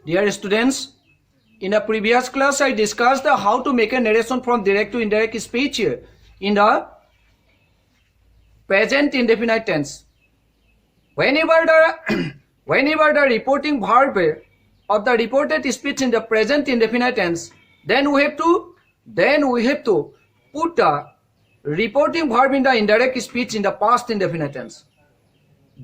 Dear students, in a previous class I discussed how to make a narration from direct to indirect speech in the present indefinite tense. Whenever the reporting verb of the reported speech in the present indefinite tense, then we have to put the reporting verb in the indirect speech in the past indefinite tense.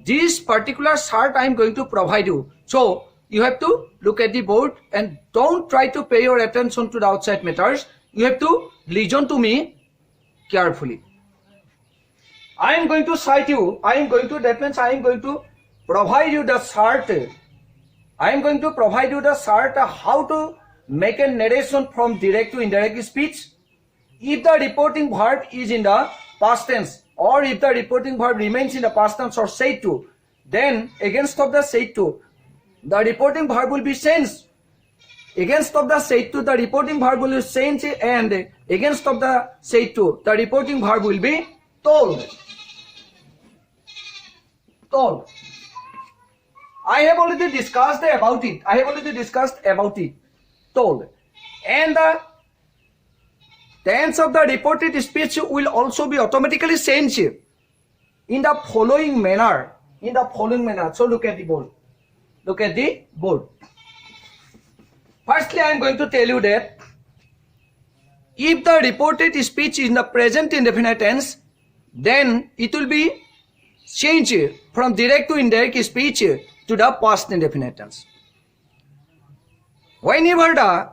This particular chart I am going to provide you. So you have to look at the board and don't try to pay your attention to the outside matters. You have to listen to me carefully. I am going to cite you. That means I am going to provide you the chart. I am going to provide you the chart how to make a narration from direct to indirect speech. If the reporting verb is in the past tense, or if the reporting verb remains in the past tense or said to, then against of the said to, the reporting verb will be changed. Against of the said to, the reporting verb will be changed, and against of the said to, the reporting verb will be told. Told. I have already discussed about it. Told. And the tense of the reported speech will also be automatically changed in the following manner. So look at the board. Firstly, I am going to tell you that if the reported speech is in the present indefinite tense, then it will be changed from direct to indirect speech to the past indefinite tense. Whenever the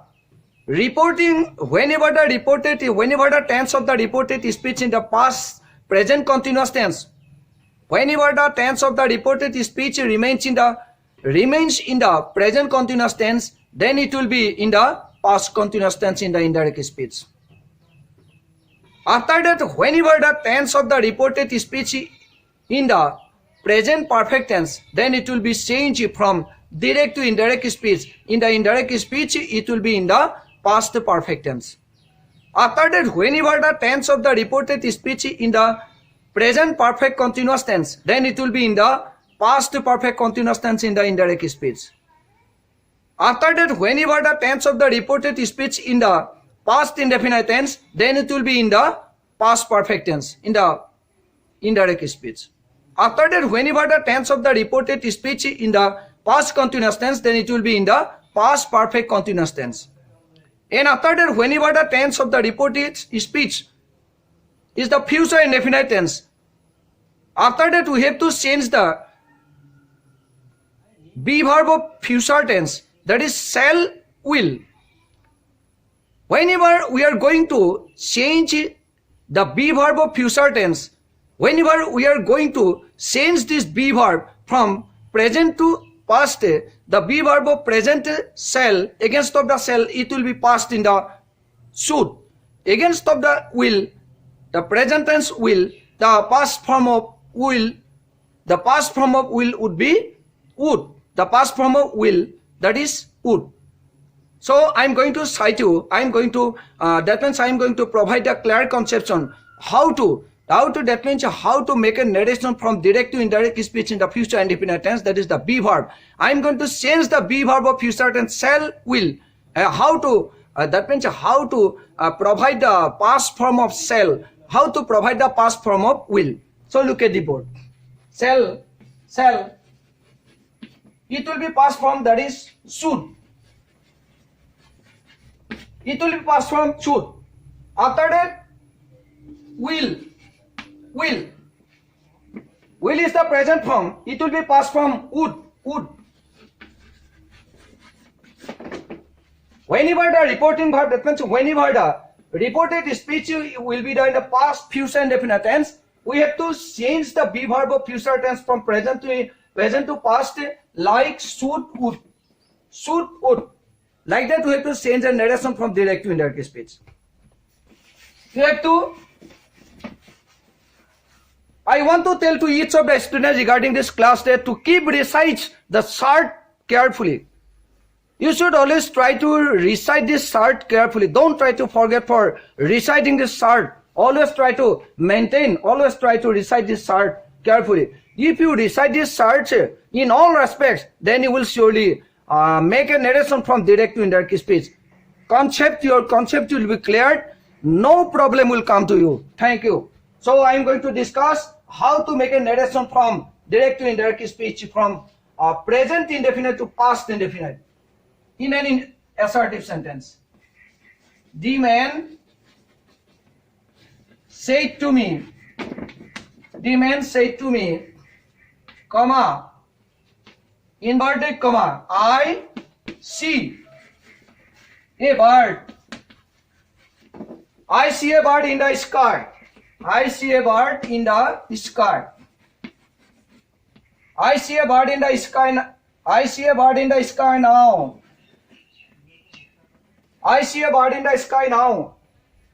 tense of the reported speech in the past present continuous tense, whenever the tense of the reported speech remains in the present continuous tense, then it will be in the past continuous tense in the indirect speech. After that, whenever the tense of the reported speech in the present perfect tense, then it will be changed from direct to indirect speech. In the indirect speech, it will be in the past perfect tense. After that, whenever the tense of the reported speech in the present perfect continuous tense, then it will be in the past perfect continuous tense in the indirect speech. After that, whenever the tense of the reported speech in the past indefinite tense, then it will be in the past perfect tense in the indirect speech. After that, whenever the tense of the reported speech in the past continuous tense, then it will be in the past perfect continuous tense. And after that, whenever the tense of the reported speech is the future indefinite tense, after that we have to change the be verb of future tense, that is shall, will. Whenever we are going to change the be verb of future tense, whenever we are going to change this be verb from present to past, the be verb of present shall, against of the shall, it will be past in the should. Against of the will, the present tense will, the past form of will would be would. The past form of will, that is would. So I am going to cite you, that means I am going to provide a clear conception how to make a narration from direct to indirect speech in the future indefinite tense, that is the be verb. I am going to change the be verb of future tense shall, will. How to provide the past form of shall, how to provide the past form of will. So look at the board. Shall, it will be past form, that is should. It will be past form should. After that, will is the present form, it will be past form would. Whenever the reporting verb, that means whenever the reported speech will be done in the past future indefinite tense, we have to change the be verb of future tense from present to past, like should, would. Like that we have to change the narration from direct to indirect speech. I want to tell to each of the students regarding this class that to keep recite the chart carefully. You should always try to recite this chart carefully. Don't try to forget for reciting this chart. Always try to recite this chart carefully. If you recite this chart in all respects, then you will surely make a narration from direct to indirect speech. Your concept will be cleared. No problem will come to you. Thank you. So I am going to discuss how to make a narration from direct to indirect speech from present indefinite to past indefinite in an assertive sentence. The man said to me, comma, inverted comma, I see a bird. I see a bird in the sky. I see a bird in the sky. I see a bird in the sky. I see a bird in the sky now. I see a bird in the sky now.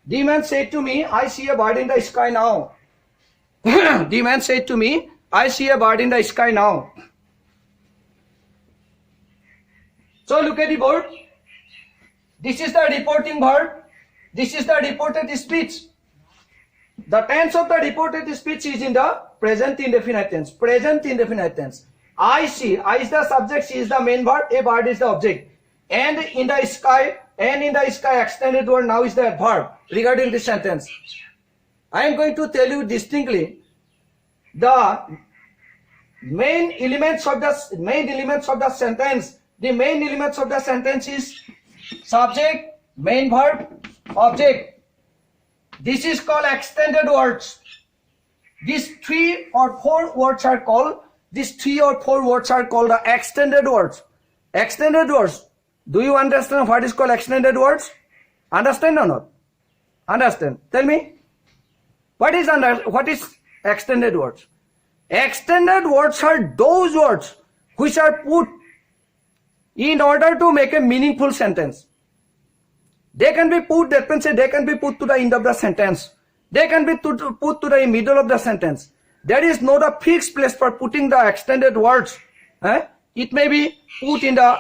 The man said to me, I see a bird in the sky now. The man said to me, I see a bird in the sky now. So look at the board. This is the reporting verb. This is the reported speech. The tense of the reported speech is in the present indefinite tense. Present indefinite tense. I see. I is the subject. She is the main verb. A bird is the object. And in the sky. And in the sky extended word now is the verb regarding this sentence. I am going to tell you distinctly the main elements of the sentence. The main elements of the sentence is subject, main verb, object. This is called extended words. These 3 or 4 words are called the extended words. Extended words. Do you understand what is called extended words? Understand or not? Understand. Tell me. What is extended words? Extended words are those words which are put in order to make a meaningful sentence. They can be put, that means they can be put to the end of the sentence. They can be put to the middle of the sentence. There is not a fixed place for putting the extended words. It may be put in the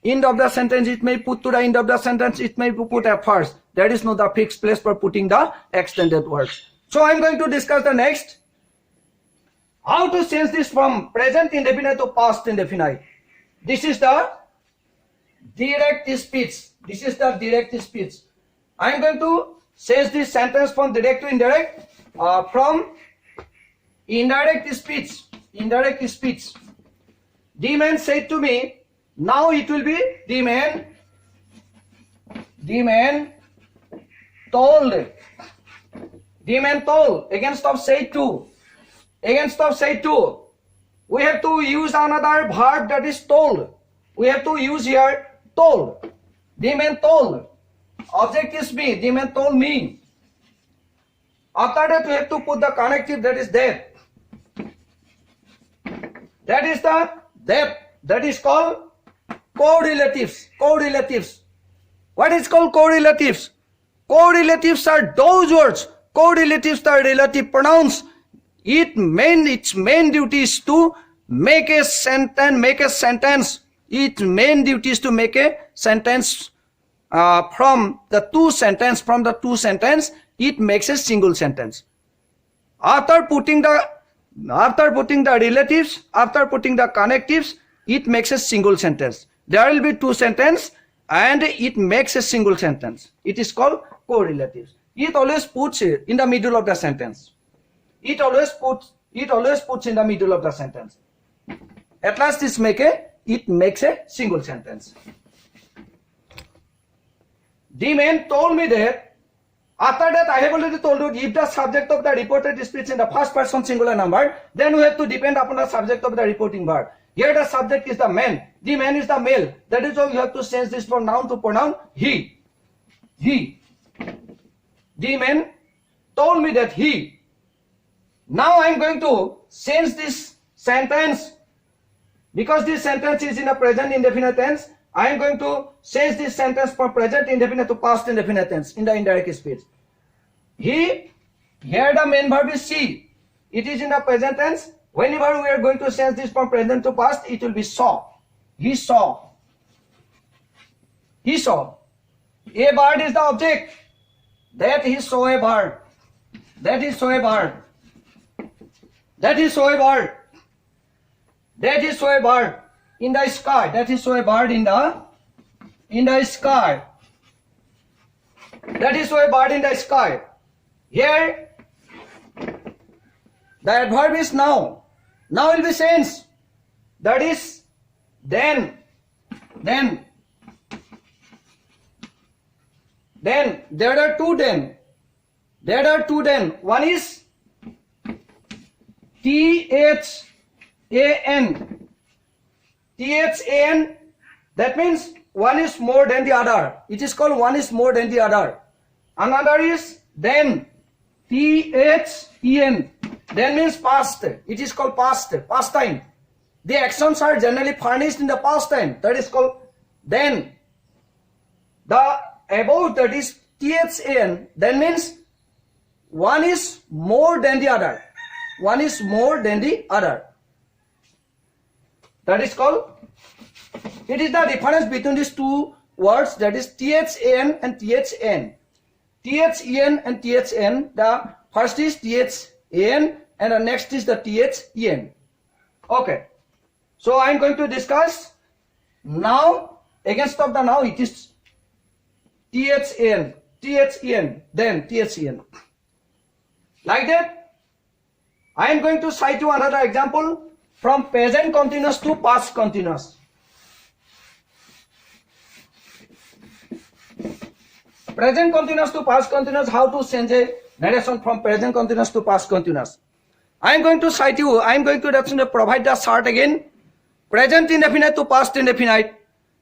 end of the sentence, it may put to the end of the sentence, it may be put at first. There is not a fixed place for putting the extended words. So I am going to discuss the next. How to change this from present indefinite to past indefinite. This is the direct speech. This is the direct speech. I am going to change this sentence from direct to indirect, from indirect speech. Indirect speech. The man said to me. Now it will be the man told. The man told. Against of said to. Against of said to. We have to use another verb that is told. We have to use here told. The man told. Object is me. The man told me. After that we have to put the connective, that is that. That is the that. That is called correlatives. Correlatives. What is called correlatives? Correlatives are those words. Correlatives are relative pronouns. Its main duty is to make a sentence. Its main duty is to make a sentence from the two sentence. It makes a single sentence. After putting the relatives, after putting the connectives, it makes a single sentence. There will be 2 sentences and it makes a single sentence. It is called correlatives. It always puts it in the middle of the sentence. It always puts in the middle of the sentence. At last it makes a single sentence. The man told me that. After that I have already told you, if the subject of the reported speech in the first person singular number, then we have to depend upon the subject of the reporting verb. Here the subject is the man. The man is the male. That is why you have to change this from noun to pronoun he. He. The man told me that he. Now I am going to change this sentence. Because this sentence is in a present indefinite tense, I am going to change this sentence from present indefinite to past indefinite tense in the indirect speech. He. Here the main verb is she. It is in the present tense. Whenever we are going to change this from present to past, it will be saw. He saw. He saw. A bird is the object. That he saw a bird. That he saw a bird. That he saw a bird. That he saw a bird. in the sky. That is a bird in the sky. That is a bird in the sky. Here, the adverb is now. Now will be sense. That is then. Then there are two then. There are two then. One is THAN. THAN. That means one is more than the other. It is called one is more than the other. Another is then. THEN. Then means past. It is called past time. The actions are generally furnished in the past time. That is called then. The above, that is THAN, then means one is more than the other. One is more than the other. That is called, it is the difference between these two words, that is THAN and THN. THEN and THN, the first is THAN and the next is the THEN. Okay. So I am going to discuss now. Against of the now, it is THN, then THN. Like that, I am going to cite you another example from present continuous to past continuous. Present continuous to past continuous, how to change a narration from present continuous to past continuous. I am going to cite you, I am going to provide the chart again. Present indefinite to past indefinite,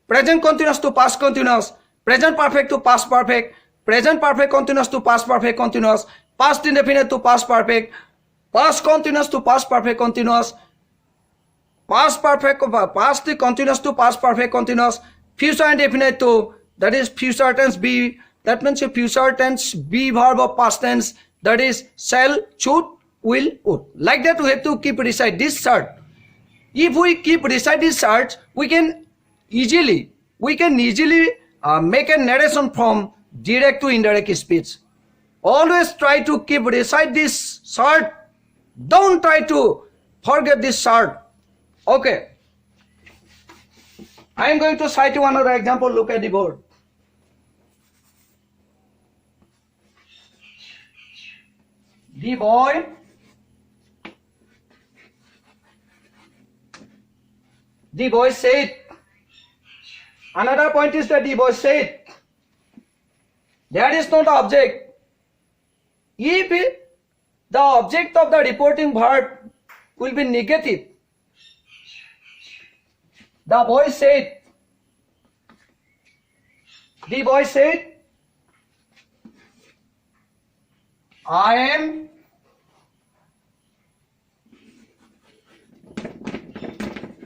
present continuous to past continuous, present perfect to past perfect, present perfect continuous to past perfect continuous, past indefinite to past perfect, past continuous to past perfect continuous, past continuous to past perfect continuous, future indefinite to, that is future tense be, that means a future tense be verb of past tense, that is shall, should, will, would. Like that we have to keep recite this chart. If we keep recite this chart, we can easily make a narration from direct to indirect speech. Always try to keep recite this chart. Don't try to forget this chart. Okay. I am going to cite you another example. Look at the board. The boy said. Another point is that the boy said. That is not the object. If the object of the reporting verb will be negative, the boy said. The boy said, I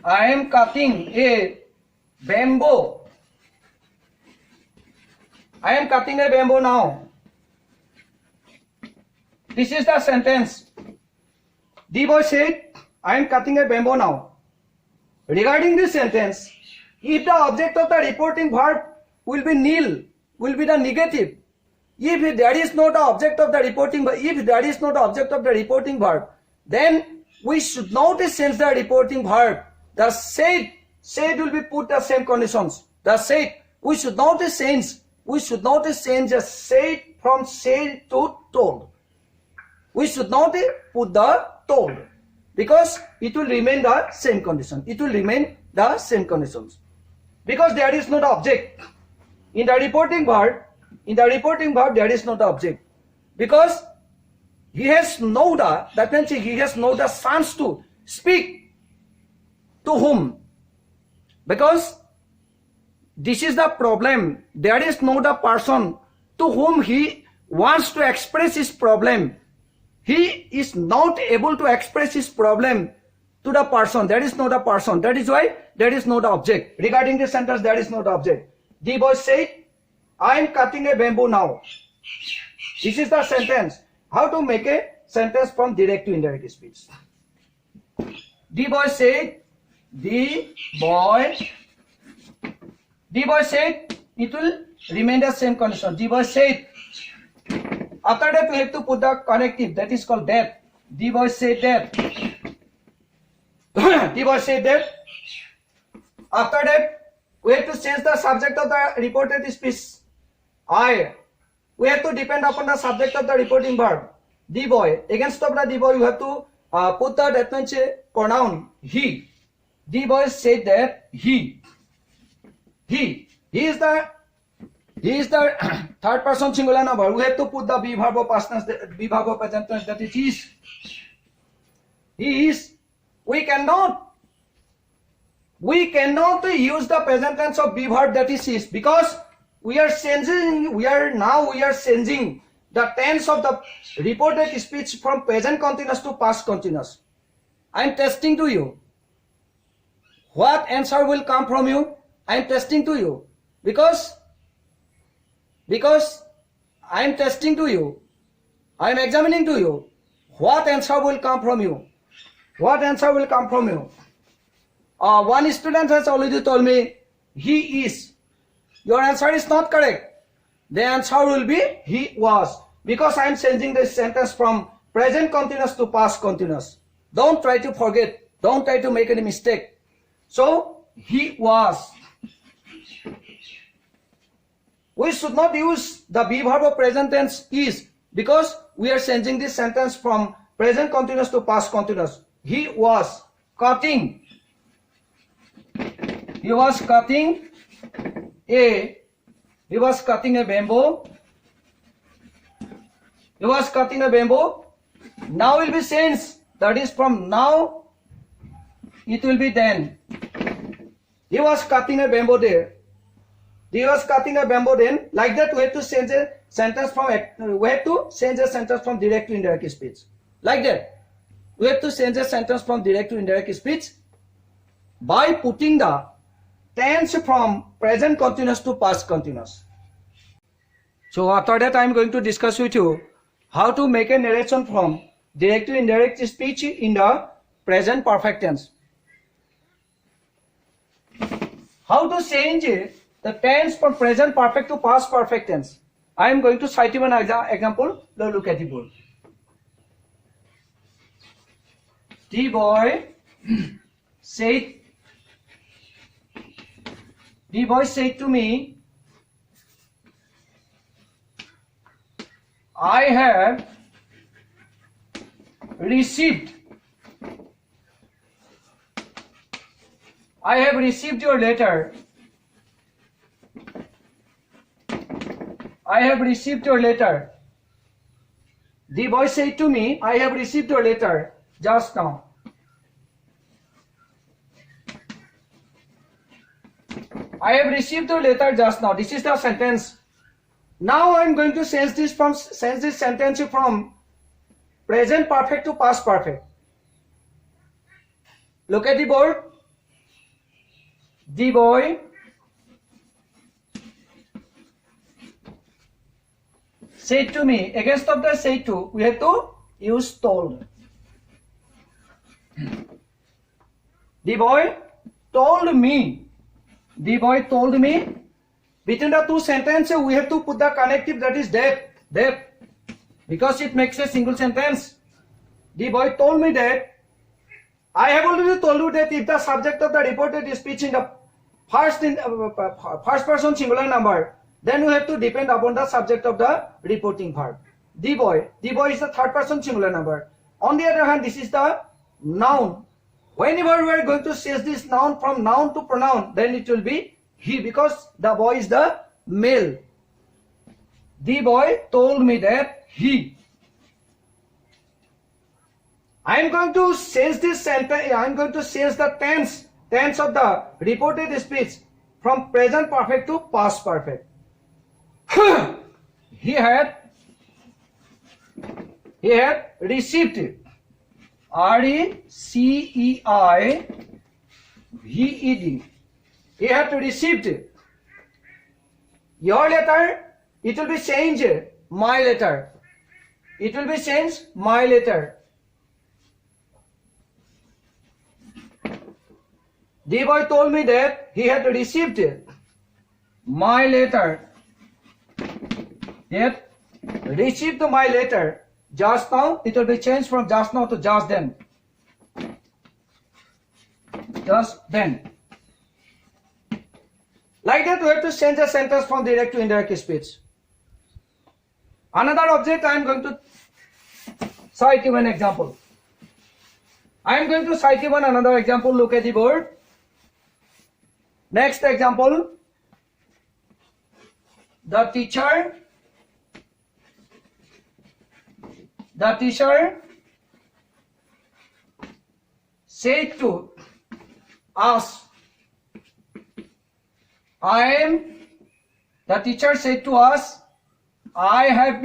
am cutting a bamboo. I am cutting a bamboo now. This is the sentence. The boy said, I am cutting a bamboo now. Regarding this sentence, if the object of the reporting verb will be nil, will be the negative. If there is not the object of the reporting verb, then we should not change the reporting verb. The said will be put the same conditions. The said, we should not change the said from said to told. We should not put the told, because it will remain the same condition. It will remain the same conditions. Because there is no object. In the reporting verb, there is no object. Because he has no the, that means he has no the chance to speak to whom. Because this is the problem. There is no the person to whom he wants to express his problem. He is not able to express his problem to the person. There is no the person. That is why there is no the object. Regarding this sentence, there is no the object. The boy said, I am cutting a bamboo now. This is the sentence. How to make a sentence from direct to indirect speech. The boy said, the boy said, it will remain the same condition. The boy said. After that, we have to put the connective, that is called that. The boy said that. The boy said that. After that, we have to change the subject of the reported speech. We have to depend upon the subject of the reporting verb. The boy. Against of the boy, you have to put the that means pronoun he. The boy said that he is the third person singular number. We have to put the be verb of past tense, be verb of present tense, that is is. He is. We cannot use the present tense of be verb, that is because we are changing the tense of the reported speech from present continuous to past continuous. I am testing to you. What answer will come from you? I am testing to you because I am testing to you. I am examining to you. What answer will come from you? What answer will come from you? One student has already told me he is. Your answer is not correct. The answer will be he was, because I am changing this sentence from present continuous to past continuous. Don't try to forget. Don't try to make any mistake. So he was. We should not use the be verb of present tense is, because we are changing this sentence from present continuous to past continuous. He was cutting. He was cutting a bamboo. He was cutting a bamboo. Now will be changed. That is, from now it will be then. He was cutting a bamboo there. He was cutting a bamboo then. Like that, we have to change a sentence from direct to indirect speech. Like that, we have to change a sentence from direct to indirect speech by putting the tense from present continuous to past continuous. So after that, I am going to discuss with you how to make a narration from direct to indirect speech in the present perfect tense. How to change the tense from present perfect to past perfect tense. I am going to cite you an example. Now look at the board. The boy said to me, I have received your letter. I have received your letter. The boy said to me, I have received your letter just now. I have received your letter just now. This is the sentence. Now I am going to change this sentence from present perfect to past perfect. Look at the board. The boy said to me. Against of the said to, we have to use told. The boy told me. The boy told me. Between the two sentences, we have to put the connective, that is that, because it makes a single sentence. The boy told me that. I have already told you that if the subject of the reported speech in the first person singular number, then we have to depend upon the subject of the reporting verb. The boy is the third person singular number. On the other hand, this is the noun. Whenever we are going to change this noun from noun to pronoun, then it will be he, because the boy is the male. The boy told me that he. I am going to change this sentence. I am going to change the tense of the reported speech from present perfect to past perfect. He had received it. RECEIVED. He had received it. Your letter, it will be changed. My letter. It will be changed. My letter. The boy told me that he had received it. My letter. He had received my letter. Just now, it will be changed from just now to just then. Just then. Like that, we have to change a sentence from direct to indirect speech. Another object, I am going to cite you an example. I am going to cite you another example. Look at the board. Next example. The teacher said to us, the teacher said to us, I have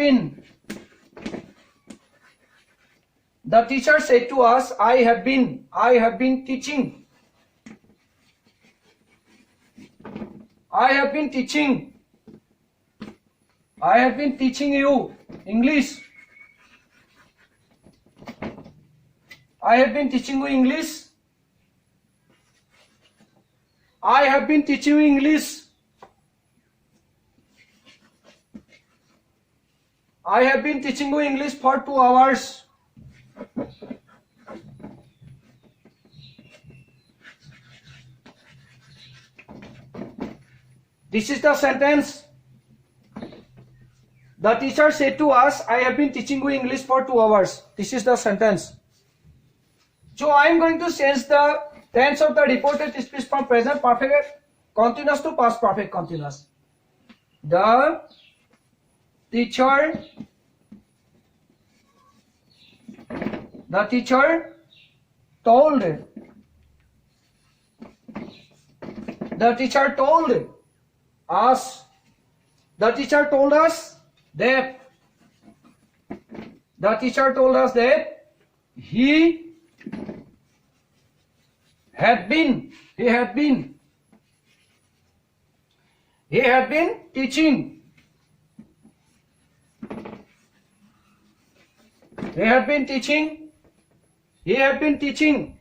been teaching. I have been teaching you English. I have been teaching you English. I have been teaching you English. I have been teaching you English for 2 hours. This is the sentence. The teacher said to us, I have been teaching you English for 2 hours. This is the sentence. So I am going to change the tense of the reported speech from present perfect continuous to past perfect continuous. The teacher told us that he had been teaching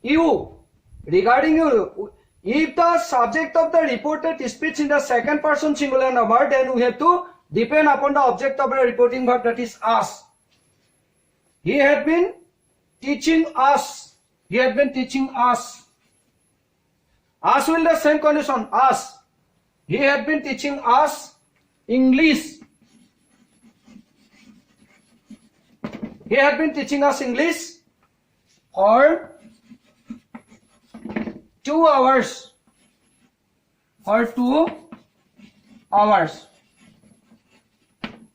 you regarding you. If the subject of the reported speech in the second person singular number, then we have to depend upon the object of the reporting verb, that is us. He had been teaching us. Us will the same condition. Us. He had been teaching us English. He had been teaching us English for 2 hours.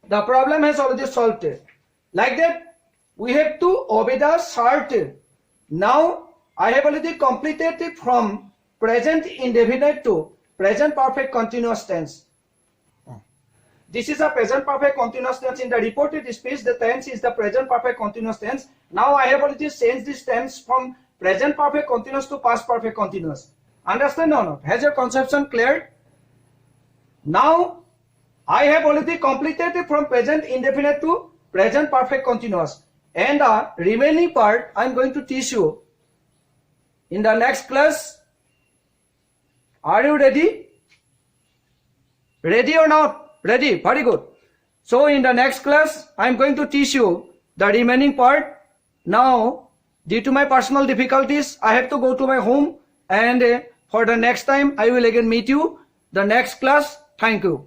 The problem has already solved it. Like that, we have to obey the short. Now, I have already completed it from present indefinite to present perfect continuous tense. This is a present perfect continuous tense. In the reported speech, the tense is the present perfect continuous tense. Now I have already changed this tense from present perfect continuous to past perfect continuous. Understand or not? Has your conception clear? Now I have already completed it from present indefinite to present perfect continuous. And the remaining part I am going to teach you in the next class. Are you ready? Ready or not? Ready? Very good. So in the next class, I am going to teach you the remaining part. Now, due to my personal difficulties, I have to go to my home, and for the next time, I will again meet you. The next class. Thank you.